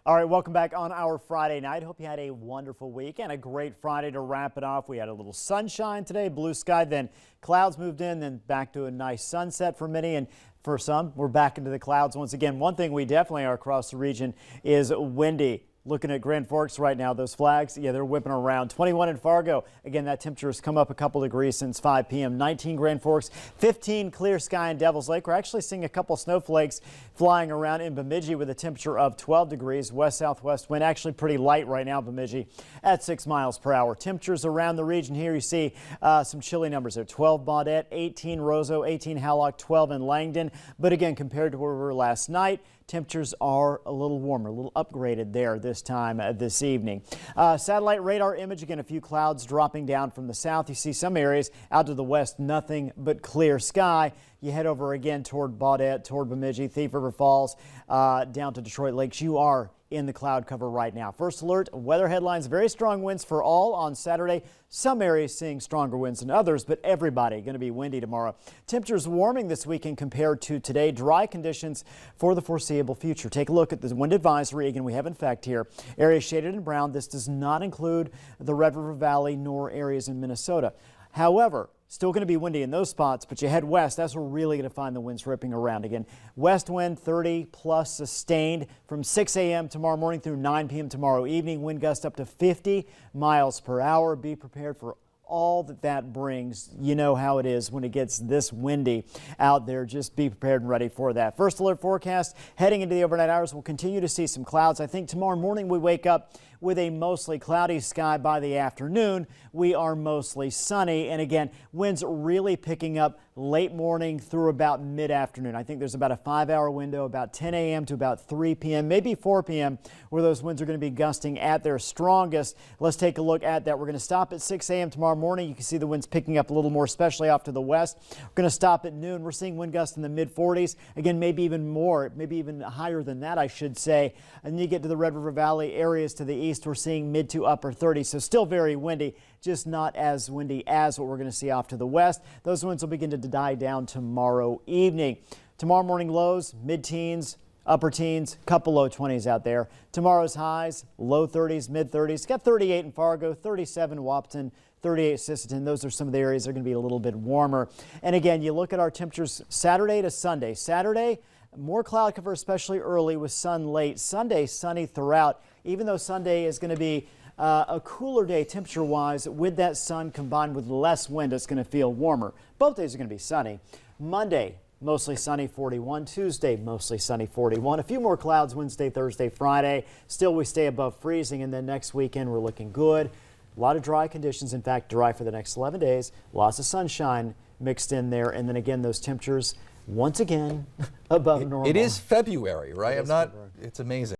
All right, welcome back on our Friday night. Hope you had a wonderful week and a great Friday to wrap it off. We had a little sunshine today, blue sky, then clouds moved in, then back to a nice sunset for many, and for some, we're back into the clouds once again. One thing we definitely are across the region is windy. Looking at Grand Forks right now, those flags, yeah, they're whipping around. 21 in Fargo. Again, that temperature has come up a couple degrees since 5 p.m. 19 Grand Forks, 15 clear sky in Devil's Lake. We're actually seeing a couple snowflakes flying around in Bemidji with a temperature of 12 degrees. West-southwest wind actually pretty light right now, Bemidji at 6 miles per hour. Temperatures around the region here, you see some chilly numbers there. 12 Baudette, 18 Roseau, 18 Hallock, 12 in Langdon. But again, compared to where we were last night, temperatures are a little warmer, a little upgraded there this time this evening. Satellite radar image, again, a few clouds dropping down from the south. You see some areas out to the west, nothing but clear sky. You head over again toward Baudette, toward Bemidji, Thief River Falls, down to Detroit Lakes. You are in the cloud cover right now. First alert, weather headlines, very strong winds for all on Saturday. Some areas seeing stronger winds than others, but everybody going to be windy tomorrow. Temperatures warming this weekend compared to today. Dry conditions for the foreseeable future. Take a look at the wind advisory. Again, we have in fact here areas shaded in brown. This does not include the Red River Valley nor areas in Minnesota. However, still going to be windy in those spots, but you head west, that's where we're really going to find the winds ripping around again. West wind 30 plus sustained from 6 a.m. tomorrow morning through 9 p.m. tomorrow evening. Wind gust up to 50 miles per hour. Be prepared for all that brings. You know how it is when it gets this windy out there. Just be prepared and ready for that. First alert forecast heading into the overnight hours. We'll continue to see some clouds. I think tomorrow morning we wake up with a mostly cloudy sky. By the afternoon we are mostly sunny, and again, winds really picking up late morning through about mid-afternoon. I think there's about a 5-hour window, about 10 a.m. to about 3 p.m., maybe 4 p.m., where those winds are going to be gusting at their strongest. Let's take a look at that. We're going to stop at 6 a.m. tomorrow morning. You can see the winds picking up a little more, especially off to the west. We're going to stop at noon. We're seeing wind gusts in the mid-40s. Again, maybe even more, maybe even higher than that, I should say. And then you get to the Red River Valley areas to the east, we're seeing mid to upper 30s, so still very windy, just not as windy as what we're going to see off to the west. Those winds will begin to die down tomorrow evening. Tomorrow morning lows, mid-teens, upper teens, couple low 20s out there. Tomorrow's highs, low 30s, mid 30s. Got 38 in Fargo, 37 Wapton, 38 Sisseton. Those are some of the areas that are going to be a little bit warmer. And again, you look at our temperatures Saturday to Sunday. Saturday, more cloud cover, especially early with sun late. Sunday, sunny throughout, even though Sunday is going to be a cooler day temperature-wise. With that sun combined with less wind, it's going to feel warmer. Both days are going to be sunny. Monday, mostly sunny, 41. Tuesday, mostly sunny, 41. A few more clouds Wednesday, Thursday, Friday. Still, we stay above freezing, and then next weekend, we're looking good. A lot of dry conditions, in fact, dry for the next 11 days. Lots of sunshine mixed in there, and then again, those temperatures once again above normal. It is February, right? It's amazing.